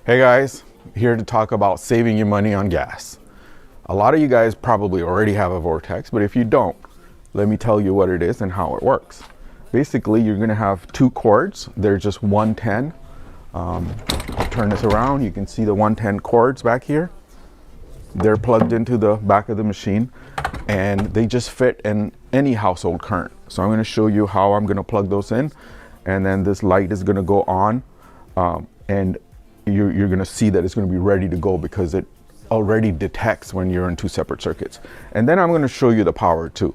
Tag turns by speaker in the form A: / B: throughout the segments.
A: Hey guys, here to talk about saving you money on gas. A lot of you guys probably already have a Vortex, but if you don't, let me tell you what it is and how it works. Basically, you're gonna have two cords. They're just 110. Turn this around, you can see the 110 cords back here. They're plugged into the back of the machine and they just fit in any household current. So I'm gonna show you how I'm gonna plug those in, and then this light is gonna go on and you're gonna see that it's gonna be ready to go because it already detects when you're in two separate circuits. And then I'm gonna show you the power too.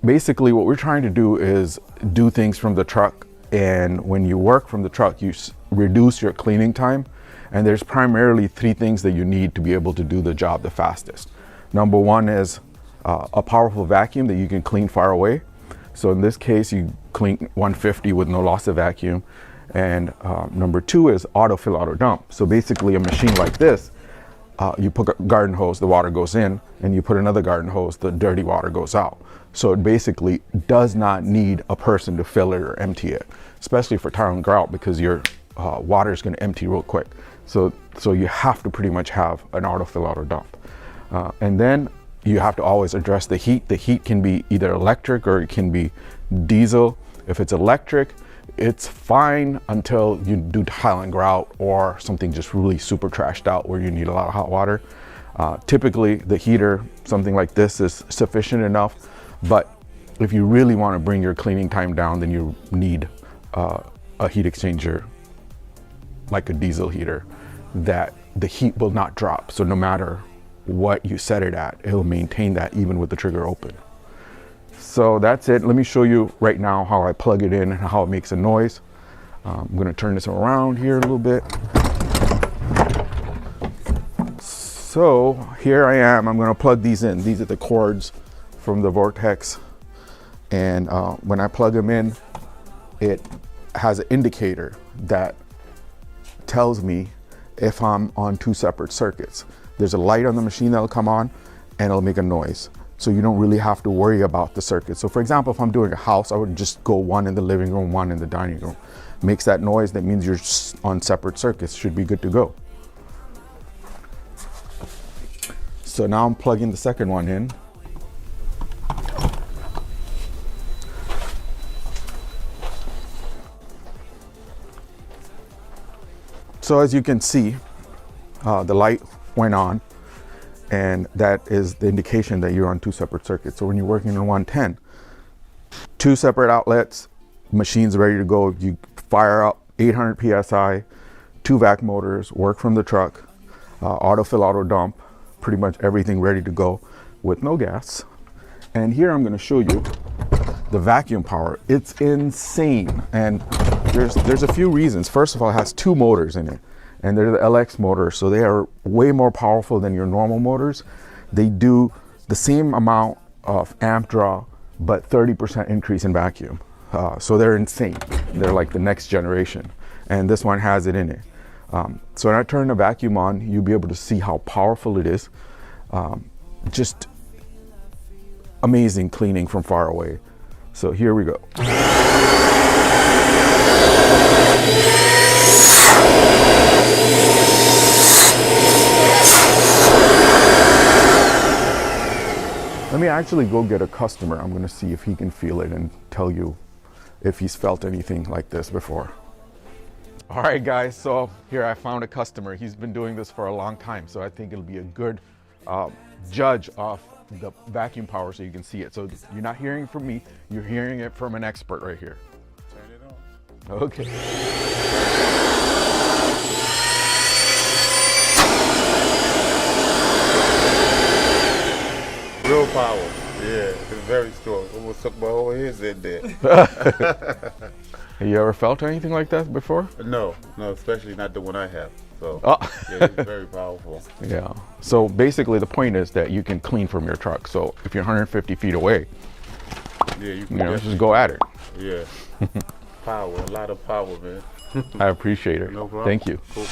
A: Basically what we're trying to do is do things from the truck, and when you work from the truck, you reduce your cleaning time. And there's primarily three things that you need to be able to do the job the fastest. Number one is a powerful vacuum that you can clean far away. So in this case, you clean 150 with no loss of vacuum. And number two is auto fill, auto dump. So basically a machine like this, you put a garden hose, the water goes in, and you put another garden hose, the dirty water goes out. So it basically does not need a person to fill it or empty it, especially for tire and grout, because your water is going to empty real quick. So you have to pretty much have an auto fill, auto dump. And then you have to always address the heat. The heat can be either electric or it can be diesel. If it's electric, it's fine until you do tile and grout or something just really super trashed out where you need a lot of hot water. Typically the heater, something like this, is sufficient enough, but if you really want to bring your cleaning time down, then you need a heat exchanger like a diesel heater that the heat will not drop. So no matter what you set it at, it'll maintain that even with the trigger open. So that's it. Let me show you right now how I plug it in and how it makes a noise. I'm going to turn this around here a little bit. So here I am. I'm going to plug these in. These are the cords from the Vortex. And when I plug them in, it has an indicator that tells me if I'm on two separate circuits. There's a light on the machine that'll come on and it'll make a noise. So you don't really have to worry about the circuit. So for example, if I'm doing a house, I would just go one in the living room, one in the dining room. Makes that noise, that means you're on separate circuits, should be good to go. So now I'm plugging the second one in. So as you can see, the light went on, and that is the indication that you're on two separate circuits. So when you're working in 110, two separate outlets, machine's ready to go. You fire up 800 PSI, two vac motors, work from the truck, auto fill, auto dump, pretty much everything ready to go with no gas. And here I'm going to show you the vacuum power. It's insane. And there's a few reasons. First of all, it has two motors in it, and they're the LX motors, so they are way more powerful than your normal motors. They do the same amount of amp draw, but 30% increase in vacuum. So they're insane. They're like the next generation, and this one has it in it. So when I turn the vacuum on, you'll be able to see how powerful it is. Just amazing cleaning from far away. So here we go. Let me actually go get a customer. I'm going to see if he can feel it and tell you if he's felt anything like this before. All right, guys, so here I found a customer. He's been doing this for a long time, so I think it'll be a good judge of the vacuum power so you can see it. So you're not hearing it from me, you're hearing it from an expert right here.
B: Turn it on.
A: Okay.
B: Real power. Yeah, it's very strong. Almost took my whole head in there.
A: Have you ever felt anything like that before?
B: No, especially not the one I have. So yeah, it's very powerful.
A: Yeah. So basically the point is that you can clean from your truck. So if you're 150 feet away,
B: Yeah, you can
A: just go at it.
B: Yeah. Power, a lot of power, man.
A: I appreciate it.
B: No problem.
A: Thank you.
B: Cool.